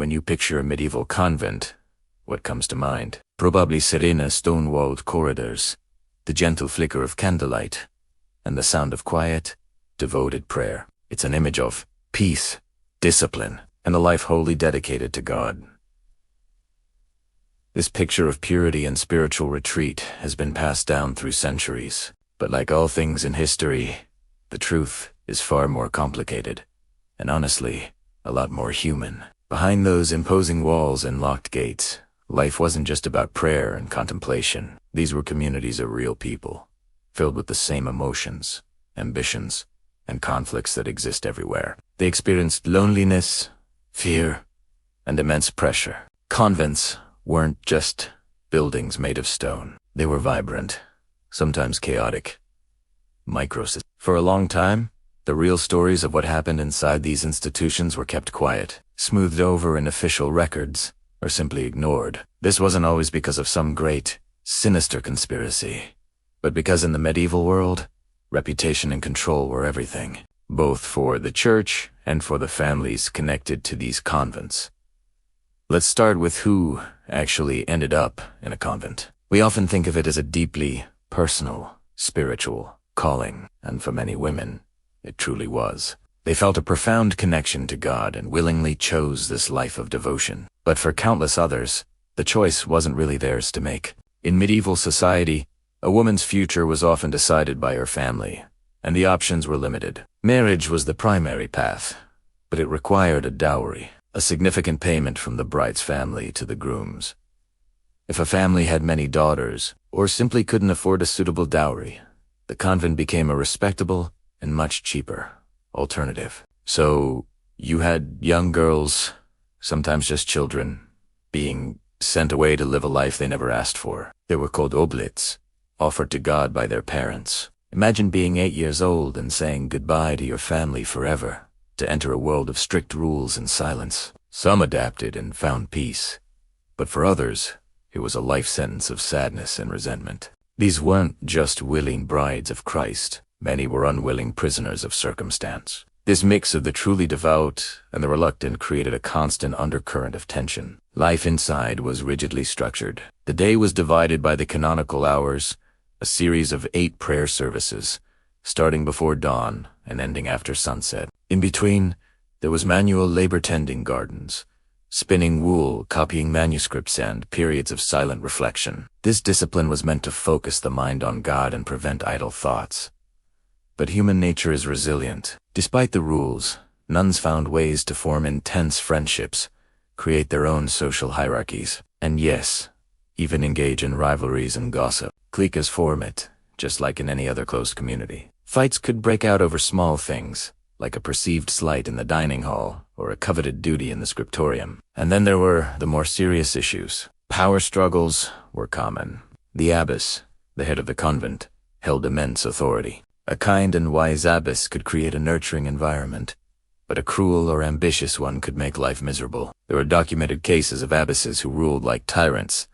When you picture a medieval convent, what comes to mind? Probably serene stone-walled corridors, the gentle flicker of candlelight, and the sound of quiet, devoted prayer. It's an image of peace, discipline, and a life wholly dedicated to God. This picture of purity and spiritual retreat has been passed down through centuries. But like all things in history, the truth is far more complicated, and honestly, a lot more human. Behind those imposing walls and locked gates, life wasn't just about prayer and contemplation. These were communities of real people, filled with the same emotions, ambitions, and conflicts that exist everywhere. They experienced loneliness, fear, and immense pressure. Convents weren't just buildings made of stone. They were vibrant, sometimes chaotic, microsystems. For a long time, the real stories of what happened inside these institutions were kept quiet, smoothed over in official records, or simply ignored. This wasn't always because of some great, sinister conspiracy, but because in the medieval world, reputation and control were everything, both for the church and for the families connected to these convents. Let's start with who actually ended up in a convent. We often think of it as a deeply personal, spiritual calling, and for many women, it truly was. They felt a profound connection to God and willingly chose this life of devotion. But for countless others, the choice wasn't really theirs to make. In medieval society, a woman's future was often decided by her family, and the options were limited. Marriage was the primary path, but it required a dowry, a significant payment from the bride's family to the groom's. If a family had many daughters, or simply couldn't afford a suitable dowry, the convent became a respectable and much cheaper alternative. So you had young girls, sometimes just children, being sent away to live a life they never asked for. They were called oblats, offered to God by their parents. Imagine being 8 years old and saying goodbye to your family forever, to enter a world of strict rules and silence. Some adapted and found peace, but for others, it was a life sentence of sadness and resentment. These weren't just willing brides of Christ. Many were unwilling prisoners of circumstance. This mix of the truly devout and the reluctant created a constant undercurrent of tension. Life inside was rigidly structured. The day was divided by the canonical hours, a series of 8 prayer services, starting before dawn and ending after sunset. In between, there was manual labor tending gardens, spinning wool, copying manuscripts, and periods of silent reflection. This discipline was meant to focus the mind on God and prevent idle thoughts. But human nature is resilient. Despite the rules, nuns found ways to form intense friendships, create their own social hierarchies, and yes, even engage in rivalries and gossip. Cliques form it, just like in any other closed community. Fights could break out over small things, like a perceived slight in the dining hall or a coveted duty in the scriptorium. And then there were the more serious issues. Power struggles were common. The abbess, the head of the convent, held immense authority. A kind and wise abbess could create a nurturing environment, but a cruel or ambitious one could make life miserable. There were documented cases of abbesses who ruled like tyrants,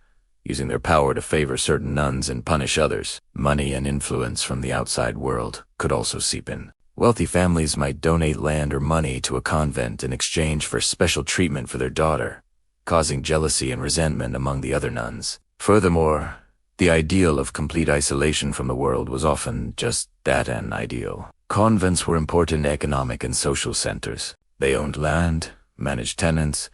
using their power to favor certain nuns and punish others. Money and influence from the outside world could also seep in. Wealthy families might donate land or money to a convent in exchange for special treatment for their daughter, causing jealousy and resentment among the other nuns. Furthermore, the ideal of complete isolation from the world was often just that, an ideal. Convents were important economic and social centers. They owned land, managed tenants,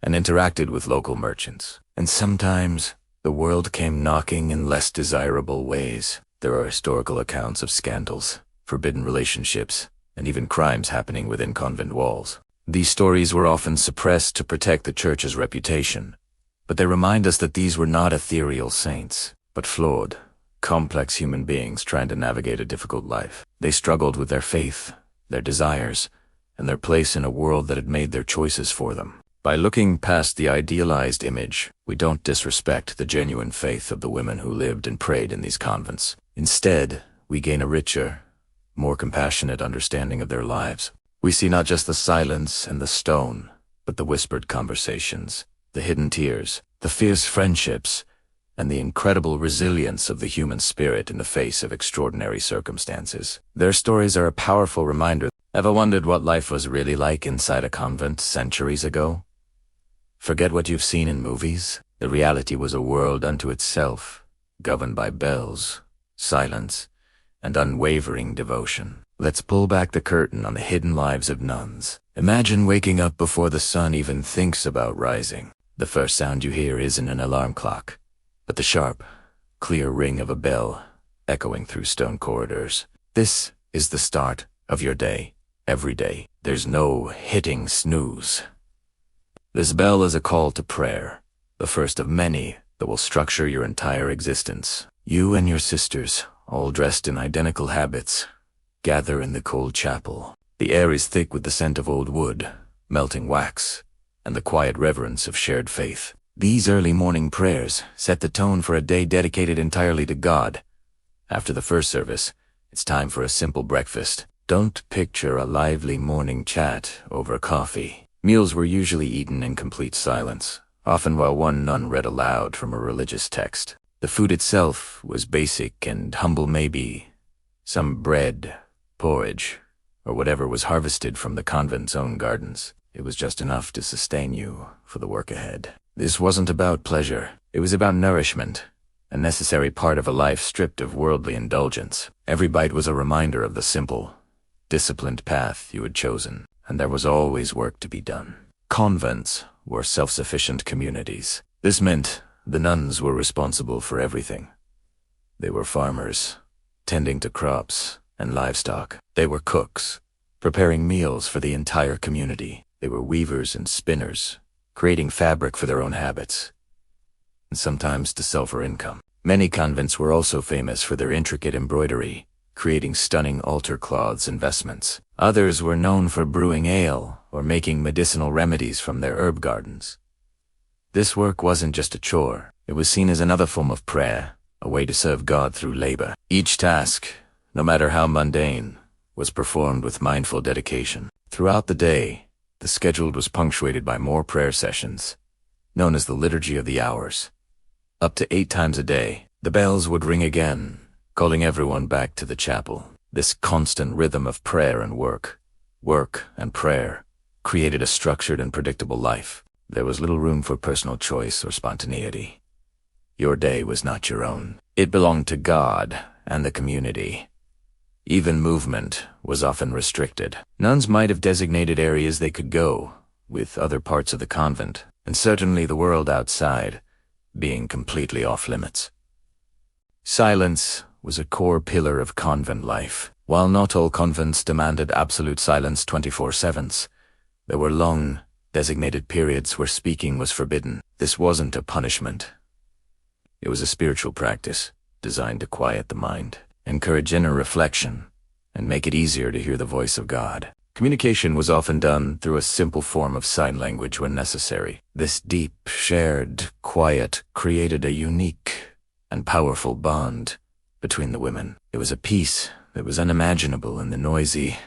and interacted with local merchants. And sometimes, the world came knocking in less desirable ways. There are historical accounts of scandals, forbidden relationships, and even crimes happening within convent walls. These stories were often suppressed to protect the church's reputation, but they remind us that these were not ethereal saints, but flawed, complex human beings trying to navigate a difficult life. They struggled with their faith, their desires, and their place in a world that had made their choices for them. By looking past the idealized image, we don't disrespect the genuine faith of the women who lived and prayed in these convents. Instead, we gain a richer, more compassionate understanding of their lives. We see not just the silence and the stone, but the whispered conversations, the hidden tears, the fierce friendships, and the incredible resilience of the human spirit in the face of extraordinary circumstances. Their stories are a powerful reminder. Ever wondered what life was really like inside a convent centuries ago? Forget what you've seen in movies. The reality was a world unto itself, governed by bells, silence, and unwavering devotion. Let's pull back the curtain on the hidden lives of nuns. Imagine waking up before the sun even thinks about rising. The first sound you hear isn't an alarm clock, but the sharp, clear ring of a bell echoing through stone corridors. This is the start of your day, every day. There's no hitting snooze. This bell is a call to prayer, the first of many that will structure your entire existence. You and your sisters, all dressed in identical habits, gather in the cold chapel. The air is thick with the scent of old wood, melting wax, and the quiet reverence of shared faith. These early morning prayers set the tone for a day dedicated entirely to God. After the first service, it's time for a simple breakfast. Don't picture a lively morning chat over coffee. Meals were usually eaten in complete silence, often while one nun read aloud from a religious text. The food itself was basic and humble, maybe some bread, porridge, or whatever was harvested from the convent's own gardens. It was just enough to sustain you for the work ahead. This wasn't about pleasure. It was about nourishment, a necessary part of a life stripped of worldly indulgence. Every bite was a reminder of the simple, disciplined path you had chosen, and there was always work to be done. Convents were self-sufficient communities. This meant the nuns were responsible for everything. They were farmers, tending to crops and livestock. They were cooks, preparing meals for the entire community. They were weavers and spinners, creating fabric for their own habits, and sometimes to sell for income. Many convents were also famous for their intricate embroidery, creating stunning altar cloths and vestments. Others were known for brewing ale or making medicinal remedies from their herb gardens. This work wasn't just a chore. It was seen as another form of prayer, a way to serve God through labor. Each task, no matter how mundane, was performed with mindful dedication. Throughout the day, the schedule was punctuated by more prayer sessions, known as the Liturgy of the Hours. Up to 8 times a day, the bells would ring again, calling everyone back to the chapel. This constant rhythm of prayer and work and prayer, created a structured and predictable life. There was little room for personal choice or spontaneity. Your day was not your own. It belonged to God and the community. Even movement was often restricted. Nuns might have designated areas they could go, with other parts of the convent, and certainly the world outside, being completely off limits. Silence was a core pillar of convent life. While not all convents demanded absolute silence 24/7, there were long, designated periods where speaking was forbidden. This wasn't a punishment. It was a spiritual practice designed to quiet the mind, encourage inner reflection, and make it easier to hear the voice of God. Communication was often done through a simple form of sign language when necessary. This deep, shared quiet created a unique and powerful bond between the women. It was a peace that was unimaginable in the noisy,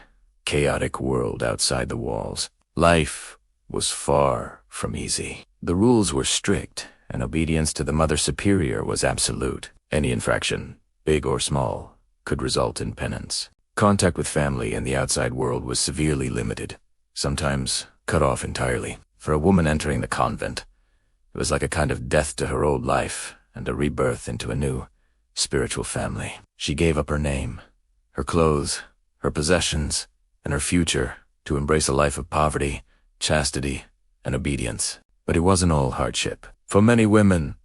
chaotic world outside the walls. Life was far from easy. The rules were strict, and obedience to the Mother Superior was absolute. Any infraction, big or small, could result in penance. Contact with family and the outside world was severely limited, sometimes cut off entirely. For a woman entering the convent, it was like a kind of death to her old life and a rebirth into a new, spiritual family. She gave up her name, her clothes, her possessions, and her future to embrace a life of poverty, chastity, and obedience. But it wasn't all hardship. For many women,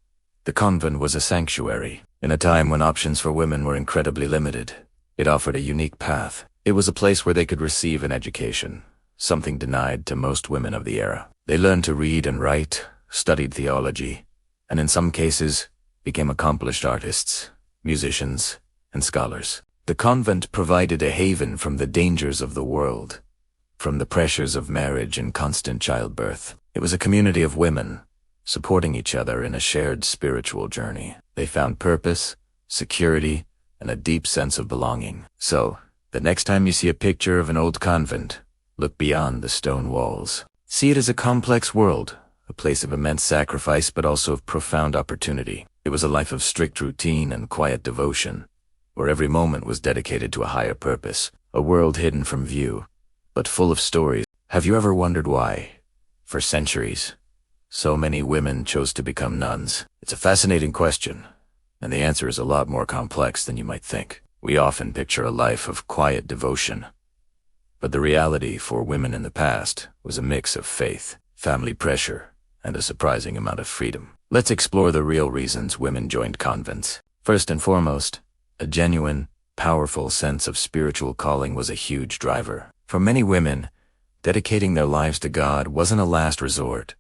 the convent was a sanctuary. In a time when options for women were incredibly limited, it offered a unique path. It was a place where they could receive an education, something denied to most women of the era. They learned to read and write, studied theology, and in some cases became accomplished artists, musicians, and scholars. The convent provided a haven from the dangers of the world, from the pressures of marriage and constant childbirth. It was a community of women, supporting each other in a shared spiritual journey. They found purpose, security, and a deep sense of belonging. So, the next time you see a picture of an old convent, look beyond the stone walls. See it as a complex world, a place of immense sacrifice but also of profound opportunity. It was a life of strict routine and quiet devotion, where every moment was dedicated to a higher purpose, a world hidden from view, but full of stories. Have you ever wondered why, for centuries, so many women chose to become nuns? It's a fascinating question, and the answer is a lot more complex than you might think. We often picture a life of quiet devotion, but the reality for women in the past was a mix of faith, family pressure, and a surprising amount of freedom. Let's explore the real reasons women joined convents. First and foremost, a genuine, powerful sense of spiritual calling was a huge driver. For many women, dedicating their lives to God wasn't a last resort.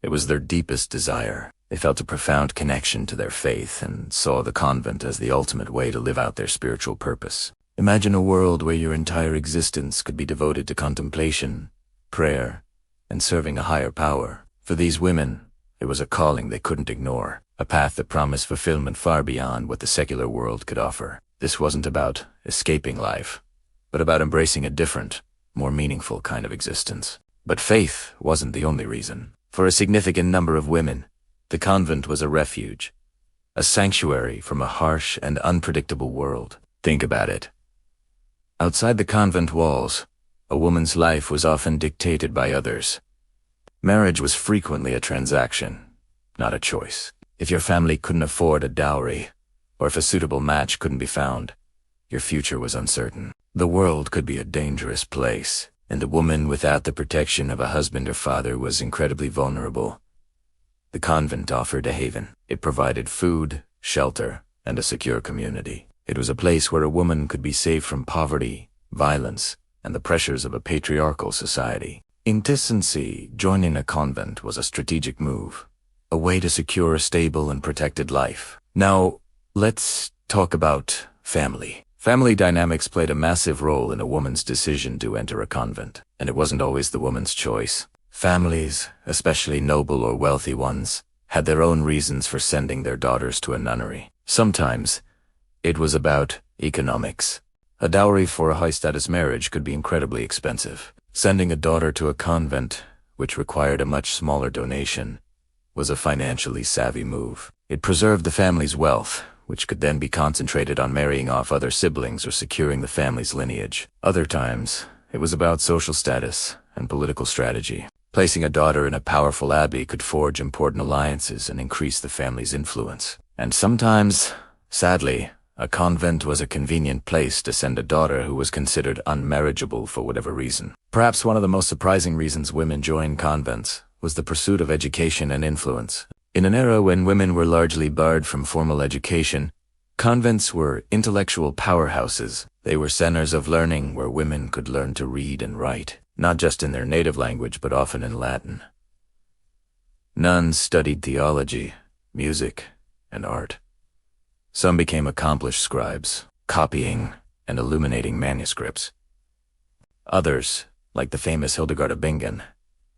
It was their deepest desire. They felt a profound connection to their faith and saw the convent as the ultimate way to live out their spiritual purpose. Imagine a world where your entire existence could be devoted to contemplation, prayer, and serving a higher power. For these women, it was a calling they couldn't ignore, a path that promised fulfillment far beyond what the secular world could offer. This wasn't about escaping life, but about embracing a different, more meaningful kind of existence. But faith wasn't the only reason. For a significant number of women, the convent was a refuge, a sanctuary from a harsh and unpredictable world. Think about it. Outside the convent walls, a woman's life was often dictated by others. Marriage was frequently a transaction, not a choice. If your family couldn't afford a dowry, or if a suitable match couldn't be found, your future was uncertain. The world could be a dangerous place, and a woman without the protection of a husband or father was incredibly vulnerable. The convent offered a haven. It provided food, shelter, and a secure community. It was a place where a woman could be saved from poverty, violence, and the pressures of a patriarchal society. In decency, joining a convent was a strategic move, a way to secure a stable and protected life. Now, let's talk about family. Family dynamics played a massive role in a woman's decision to enter a convent, and it wasn't always the woman's choice. Families, especially noble or wealthy ones, had their own reasons for sending their daughters to a nunnery. Sometimes, it was about economics. A dowry for a high-status marriage could be incredibly expensive. Sending a daughter to a convent, which required a much smaller donation, was a financially savvy move. It preserved the family's wealth, which could then be concentrated on marrying off other siblings or securing the family's lineage. Other times, it was about social status and political strategy. Placing a daughter in a powerful abbey could forge important alliances and increase the family's influence. And sometimes, sadly, a convent was a convenient place to send a daughter who was considered unmarriageable for whatever reason. Perhaps one of the most surprising reasons women joined convents was the pursuit of education and influence. In an era when women were largely barred from formal education, convents were intellectual powerhouses. They were centers of learning where women could learn to read and write, not just in their native language but often in Latin. Nuns studied theology, music, and art. Some became accomplished scribes, copying and illuminating manuscripts. Others, like the famous Hildegard of Bingen,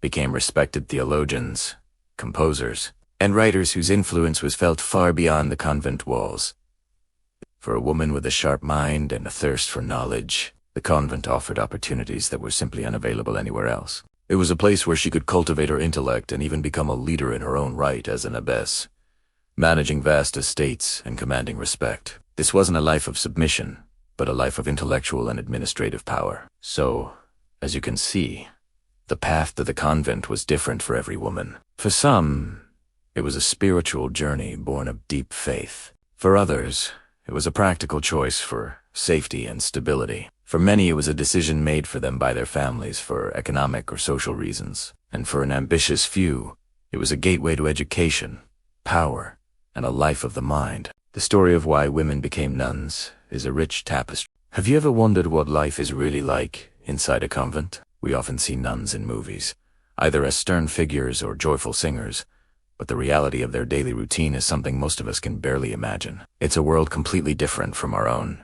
became respected theologians, composers, and writers whose influence was felt far beyond the convent walls. For a woman with a sharp mind and a thirst for knowledge, the convent offered opportunities that were simply unavailable anywhere else. It was a place where she could cultivate her intellect and even become a leader in her own right as an abbess, managing vast estates and commanding respect. This wasn't a life of submission, but a life of intellectual and administrative power. So, as you can see, the path to the convent was different for every woman. For some, it was a spiritual journey born of deep faith. For others, it was a practical choice for safety and stability. For many, it was a decision made for them by their families for economic or social reasons. And for an ambitious few, it was a gateway to education, power, and a life of the mind. The story of why women became nuns is a rich tapestry. Have you ever wondered what life is really like inside a convent? We often see nuns in movies, either as stern figures or joyful singers, but the reality of their daily routine is something most of us can barely imagine. It's a world completely different from our own,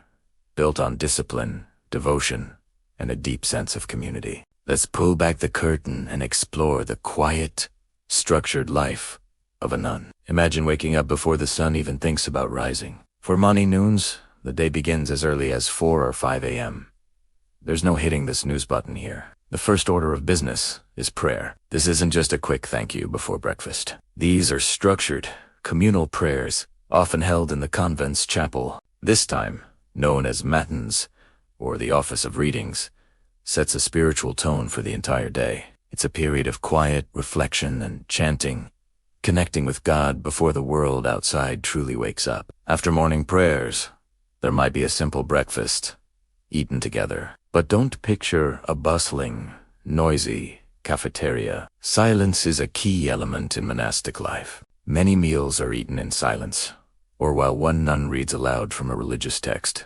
built on discipline, devotion, and a deep sense of community. Let's pull back the curtain and explore the quiet, structured life of a nun. Imagine waking up before the sun even thinks about rising. For many nuns, the day begins as early as 4 or 5 a.m. There's no hitting the snooze button here. The first order of business is prayer. This isn't just a quick thank you before breakfast. These are structured, communal prayers, often held in the convent's chapel. This time, known as matins, or the office of readings, sets a spiritual tone for the entire day. It's a period of quiet reflection and chanting, connecting with God before the world outside truly wakes up. After morning prayers, there might be a simple breakfast, eaten together. But don't picture a bustling, noisy cafeteria. Silence is a key element in monastic life. Many meals are eaten in silence, or while one nun reads aloud from a religious text.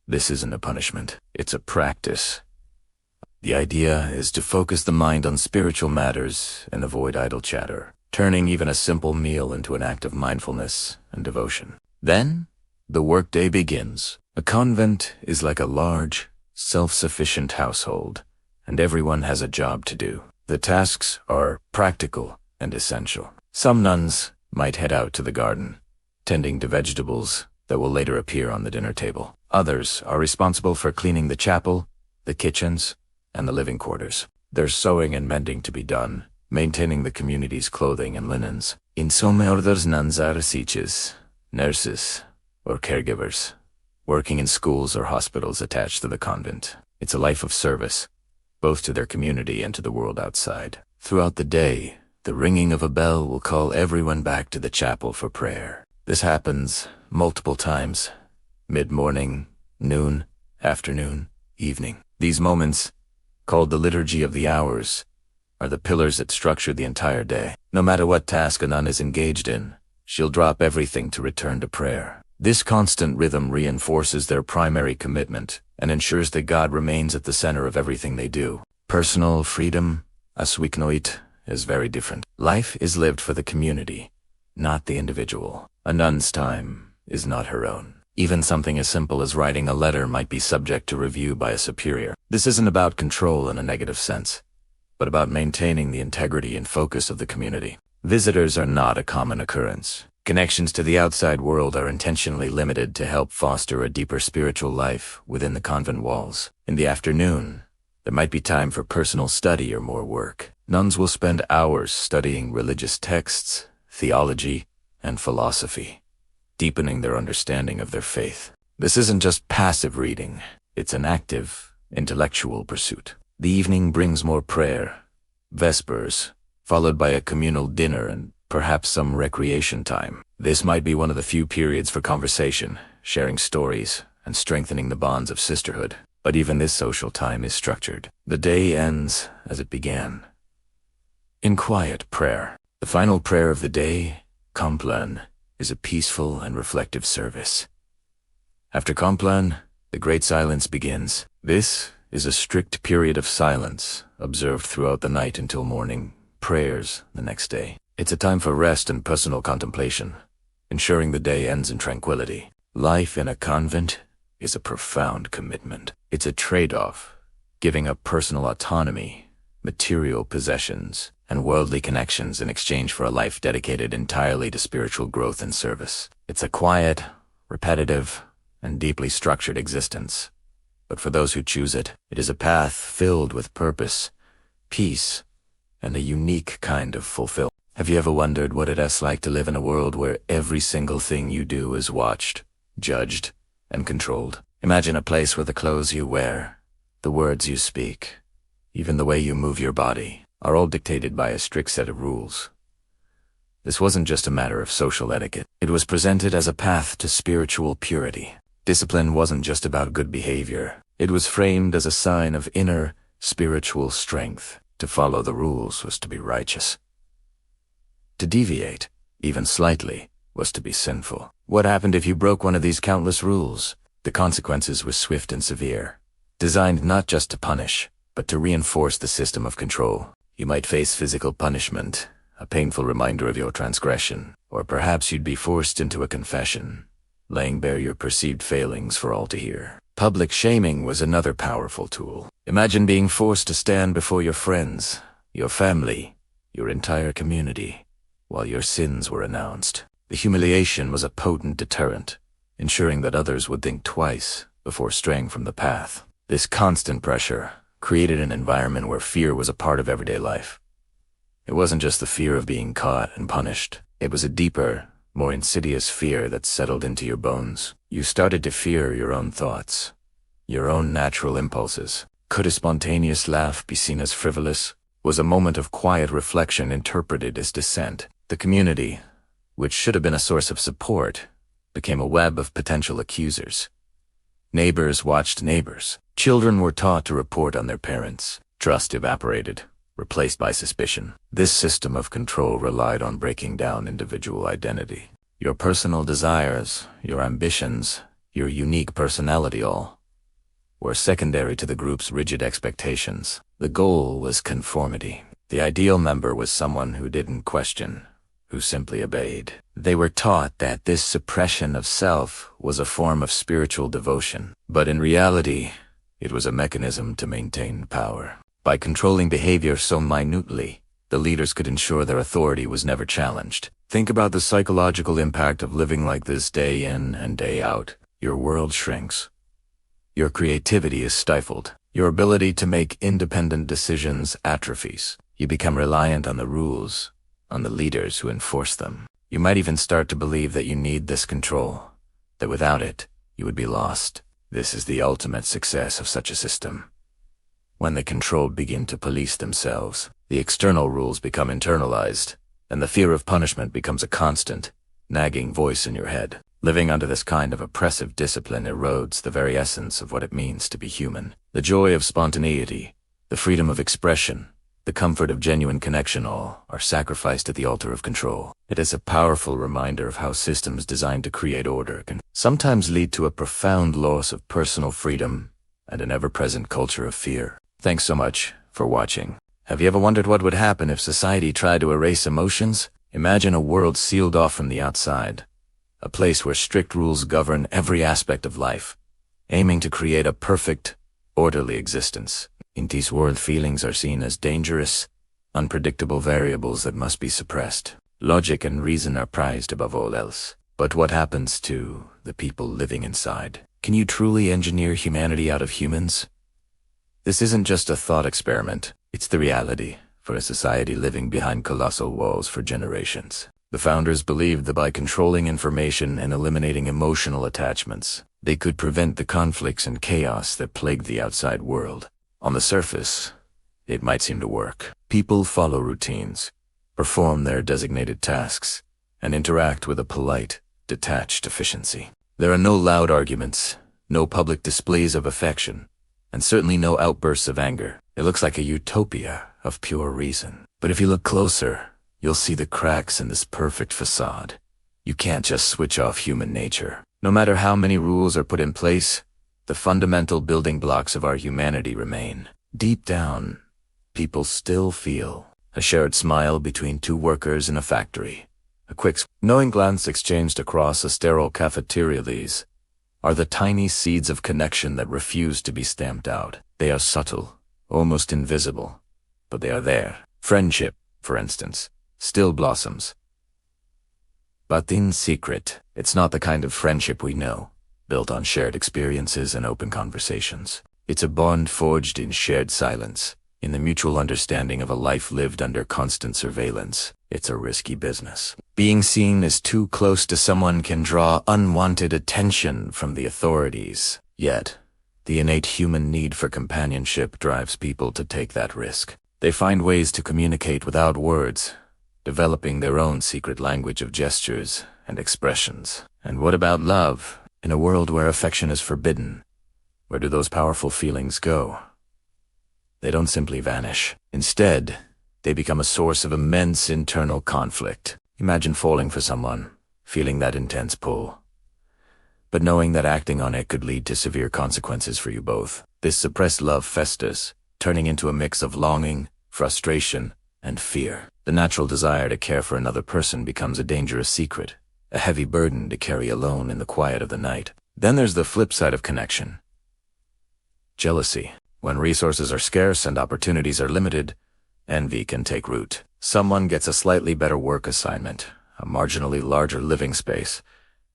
This isn't a punishment, it's a practice. The idea is to focus the mind on spiritual matters and avoid idle chatter, turning even a simple meal into an act of mindfulness and devotion. Then, the workday begins. A convent is like a large, self-sufficient household, and everyone has a job to do. The tasks are practical and essential. Some nuns might head out to the garden, tending to vegetables that will later appear on the dinner table. Others are responsible for cleaning the chapel, the kitchens, and the living quarters. There's sewing and mending to be done, maintaining the community's clothing and linens. In some orders, nuns are teachers, nurses, or caregivers, working in schools or hospitals attached to the convent. It's a life of service, both to their community and to the world outside. Throughout the day, the ringing of a bell will call everyone back to the chapel for prayer. This happens multiple times, mid-morning, noon, afternoon, evening. These moments, called the Liturgy of the Hours, are the pillars that structure the entire day. No matter what task a nun is engaged in, she'll drop everything to return to prayer. This constant rhythm reinforces their primary commitment and ensures that God remains at the center of everything they do. Personal freedom, as we know it, is very different. Life is lived for the community, not the individual. A nun's time is not her own. Even something as simple as writing a letter might be subject to review by a superior. This isn't about control in a negative sense, but about maintaining the integrity and focus of the community. Visitors are not a common occurrence. Connections to the outside world are intentionally limited to help foster a deeper spiritual life within the convent walls. In the afternoon, there might be time for personal study or more work. Nuns will spend hours studying religious texts, theology, and philosophy, deepening their understanding of their faith. This isn't just passive reading, it's an active, intellectual pursuit. The evening brings more prayer, vespers, followed by a communal dinner and perhaps some recreation time. This might be one of the few periods for conversation, sharing stories, and strengthening the bonds of sisterhood. But even this social time is structured. The day ends as it began, in quiet prayer. The final prayer of the day, Compline, is a peaceful and reflective service. After Compline, the Great Silence begins. This is a strict period of silence, observed throughout the night until morning prayers the next day. It's a time for rest and personal contemplation, ensuring the day ends in tranquility. Life in a convent is a profound commitment. It's a trade-off, giving up personal autonomy, material possessions, and worldly connections in exchange for a life dedicated entirely to spiritual growth and service. It's a quiet, repetitive, and deeply structured existence. But for those who choose it, it is a path filled with purpose, peace, and a unique kind of fulfillment. Have you ever wondered what it's like to live in a world where every single thing you do is watched, judged, and controlled? Imagine a place where the clothes you wear, the words you speak, even the way you move your body, are all dictated by a strict set of rules. This wasn't just a matter of social etiquette. It was presented as a path to spiritual purity. Discipline wasn't just about good behavior. It was framed as a sign of inner, spiritual strength. To follow the rules was to be righteous. To deviate, even slightly, was to be sinful. What happened if you broke one of these countless rules? The consequences were swift and severe, designed not just to punish, but to reinforce the system of control. You might face physical punishment, a painful reminder of your transgression, or perhaps you'd be forced into a confession, laying bare your perceived failings for all to hear. Public shaming was another powerful tool. Imagine being forced to stand before your friends, your family, your entire community, while your sins were announced. The humiliation was a potent deterrent, ensuring that others would think twice before straying from the path. This constant pressure created an environment where fear was a part of everyday life. It wasn't just the fear of being caught and punished. It was a deeper, more insidious fear that settled into your bones. You started to fear your own thoughts, your own natural impulses. Could a spontaneous laugh be seen as frivolous? was a moment of quiet reflection interpreted as dissent. The community, which should have been a source of support, became a web of potential accusers. Neighbors watched neighbors. Children were taught to report on their parents. Trust evaporated, replaced by suspicion. This system of control relied on breaking down individual identity. Your personal desires, your ambitions, your unique personality all were secondary to the group's rigid expectations. The goal was conformity. The ideal member was someone who didn't question, who simply obeyed. They were taught that this suppression of self was a form of spiritual devotion, but in reality, it was a mechanism to maintain power. By controlling behavior so minutely, the leaders could ensure their authority was never challenged. Think about the psychological impact of living like this day in and day out. Your world shrinks. Your creativity is stifled. Your ability to make independent decisions atrophies. You become reliant on the rules, on the leaders who enforce them. You might even start to believe that you need this control, that without it, you would be lost. This is the ultimate success of such a system. When the controlled begin to police themselves, the external rules become internalized, and the fear of punishment becomes a constant, nagging voice in your head. Living under this kind of oppressive discipline erodes the very essence of what it means to be human. The joy of spontaneity, the freedom of expression, the comfort of genuine connection all are sacrificed at the altar of control. It is a powerful reminder of how systems designed to create order can sometimes lead to a profound loss of personal freedom and an ever-present culture of fear. Thanks so much for watching. Have you ever wondered what would happen if society tried to erase emotions? Imagine a world sealed off from the outside. A place where strict rules govern every aspect of life, aiming to create a perfect, orderly existence. In this world, feelings are seen as dangerous, unpredictable variables that must be suppressed. Logic and reason are prized above all else. But what happens to the people living inside? Can you truly engineer humanity out of humans? This isn't just a thought experiment, it's the reality for a society living behind colossal walls for generations. The founders believed that by controlling information and eliminating emotional attachments, they could prevent the conflicts and chaos that plagued the outside world. On the surface, it might seem to work. People follow routines, perform their designated tasks, and interact with a polite, detached efficiency. There are no loud arguments, no public displays of affection, and certainly no outbursts of anger. It looks like a utopia of pure reason. But if you look closer, you'll see the cracks in this perfect facade. You can't just switch off human nature. No matter how many rules are put in place, the fundamental building blocks of our humanity remain. Deep down, people still feel a shared smile between two workers in a factory, a quick, knowing glance exchanged across a sterile cafeteria. These are the tiny seeds of connection that refuse to be stamped out. They are subtle, almost invisible, but they are there. Friendship, for instance, still blossoms. But in secret, it's not the kind of friendship we know, built on shared experiences and open conversations. It's a bond forged in shared silence, in the mutual understanding of a life lived under constant surveillance. It's a risky business. Being seen as too close to someone can draw unwanted attention from the authorities. Yet, the innate human need for companionship drives people to take that risk. They find ways to communicate without words, developing their own secret language of gestures and expressions. And what about love? In a world where affection is forbidden, where do those powerful feelings go? They don't simply vanish. Instead, they become a source of immense internal conflict. Imagine falling for someone, feeling that intense pull, but knowing that acting on it could lead to severe consequences for you both. This suppressed love festers, turning into a mix of longing, frustration, and fear. The natural desire to care for another person becomes a dangerous secret, a heavy burden to carry alone in the quiet of the night. Then there's the flip side of connection. Jealousy. When resources are scarce and opportunities are limited, envy can take root. Someone gets a slightly better work assignment, a marginally larger living space,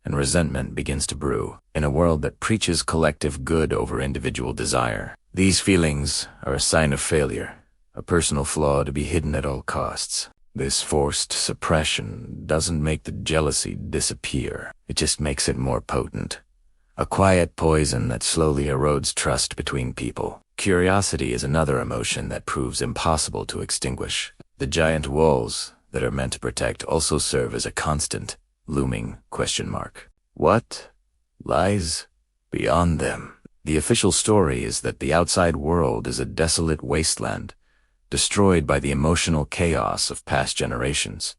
and resentment begins to brew. In a world that preaches collective good over individual desire, these feelings are a sign of failure, a personal flaw to be hidden at all costs. This forced suppression doesn't make the jealousy disappear. It just makes it more potent. A quiet poison that slowly erodes trust between people. Curiosity is another emotion that proves impossible to extinguish. The giant walls that are meant to protect also serve as a constant, looming question mark. What lies beyond them? The official story is that the outside world is a desolate wasteland, destroyed by the emotional chaos of past generations.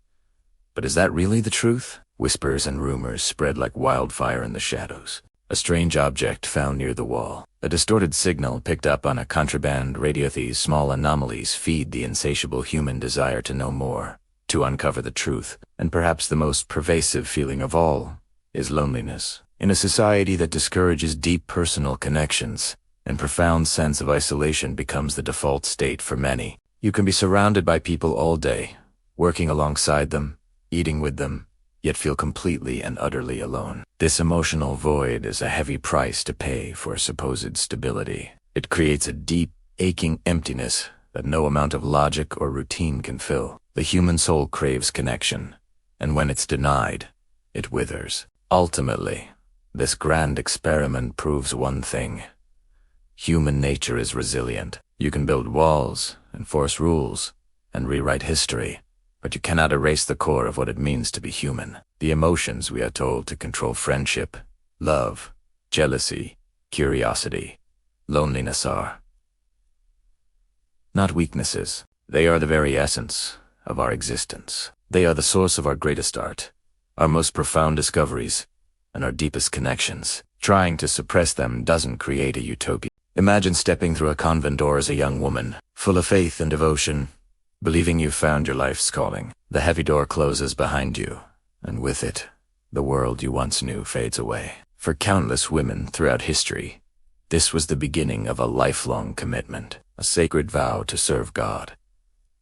But is that really the truth? Whispers and rumors spread like wildfire in the shadows. A strange object found near the wall. A distorted signal picked up on a contraband radio. These small anomalies feed the insatiable human desire to know more, to uncover the truth, and perhaps the most pervasive feeling of all is loneliness. In a society that discourages deep personal connections, and profound sense of isolation becomes the default state for many. You can be surrounded by people all day, working alongside them, eating with them, yet feel completely and utterly alone. This emotional void is a heavy price to pay for supposed stability. It creates a deep, aching emptiness that no amount of logic or routine can fill. The human soul craves connection, and when it's denied, it withers. Ultimately, this grand experiment proves one thing. Human nature is resilient. You can build walls, enforce rules, and rewrite history, but you cannot erase the core of what it means to be human. The emotions we are told to control friendship, love, jealousy, curiosity, loneliness are not weaknesses. They are the very essence of our existence. They are the source of our greatest art, our most profound discoveries, and our deepest connections. Trying to suppress them doesn't create a utopia. Imagine stepping through a convent door as a young woman, full of faith and devotion, believing you've found your life's calling. The heavy door closes behind you, and with it, the world you once knew fades away. For countless women throughout history, this was the beginning of a lifelong commitment, a sacred vow to serve God.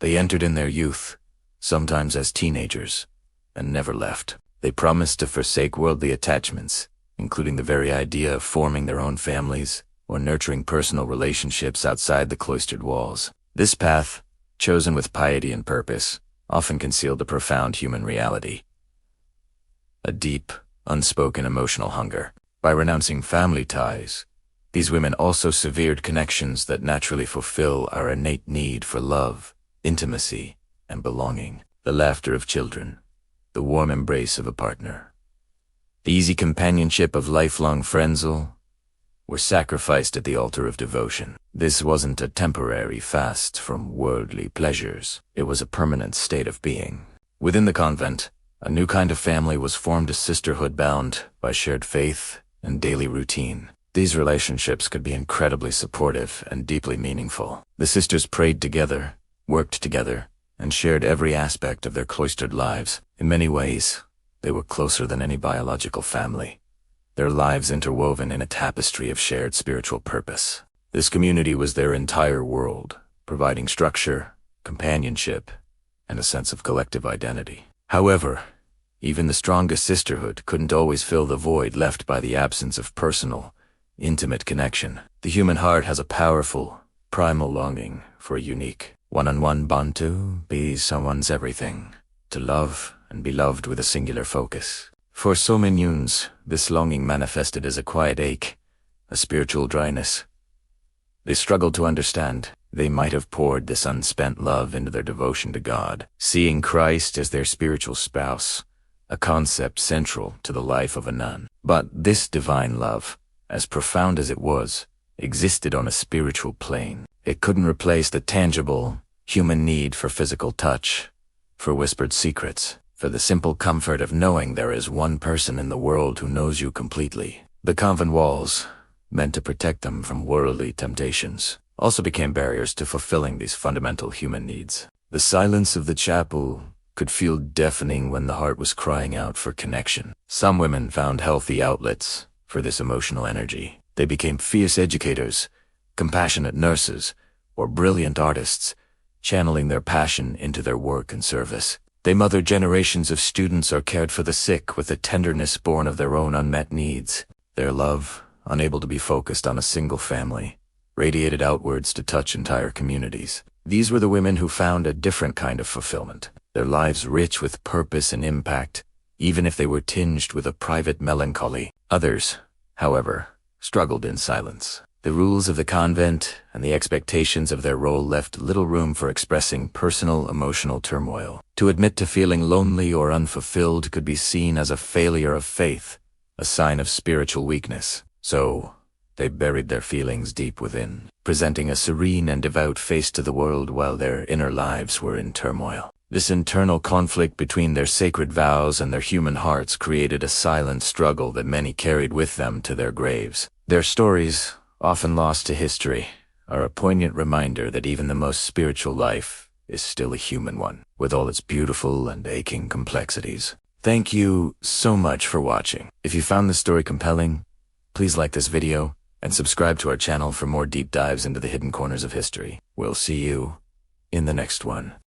They entered in their youth, sometimes as teenagers, and never left. They promised to forsake worldly attachments, including the very idea of forming their own families or nurturing personal relationships outside the cloistered walls. This path, chosen with piety and purpose, often concealed a profound human reality. A deep, unspoken emotional hunger. By renouncing family ties, these women also severed connections that naturally fulfill our innate need for love, intimacy, and belonging. The laughter of children, the warm embrace of a partner, the easy companionship of lifelong friends were sacrificed at the altar of devotion. This wasn't a temporary fast from worldly pleasures. It was a permanent state of being. Within the convent, a new kind of family was formed, a sisterhood bound by shared faith and daily routine. These relationships could be incredibly supportive and deeply meaningful. The sisters prayed together, worked together, and shared every aspect of their cloistered lives. In many ways, they were closer than any biological family, their lives interwoven in a tapestry of shared spiritual purpose. This community was their entire world, providing structure, companionship, and a sense of collective identity. However, even the strongest sisterhood couldn't always fill the void left by the absence of personal, intimate connection. The human heart has a powerful, primal longing for a unique, one-on-one bond to be someone's everything, to love and be loved with a singular focus. For so many Yuns, this longing manifested as a quiet ache, a spiritual dryness. They struggled to understand. They might have poured this unspent love into their devotion to God, seeing Christ as their spiritual spouse, a concept central to the life of a nun. But this divine love, as profound as it was, existed on a spiritual plane. It couldn't replace the tangible, human need for physical touch, for whispered secrets, for the simple comfort of knowing there is one person in the world who knows you completely. The convent walls, meant to protect them from worldly temptations, also became barriers to fulfilling these fundamental human needs. The silence of the chapel could feel deafening when the heart was crying out for connection. Some women found healthy outlets for this emotional energy. They became fierce educators, compassionate nurses, or brilliant artists, channeling their passion into their work and service. They mothered generations of students or cared for the sick with a tenderness born of their own unmet needs. Their love, unable to be focused on a single family, radiated outwards to touch entire communities. These were the women who found a different kind of fulfillment, their lives rich with purpose and impact, even if they were tinged with a private melancholy. Others, however, struggled in silence. The rules of the convent and the expectations of their role left little room for expressing personal emotional turmoil. To admit to feeling lonely or unfulfilled could be seen as a failure of faith, a sign of spiritual weakness. So, they buried their feelings deep within, presenting a serene and devout face to the world while their inner lives were in turmoil. This internal conflict between their sacred vows and their human hearts created a silent struggle that many carried with them to their graves. Their stories, often lost to history, are a poignant reminder that even the most spiritual life is still a human one, with all its beautiful and aching complexities. Thank you so much for watching. If you found this story compelling, please like this video and subscribe to our channel for more deep dives into the hidden corners of history. We'll see you in the next one.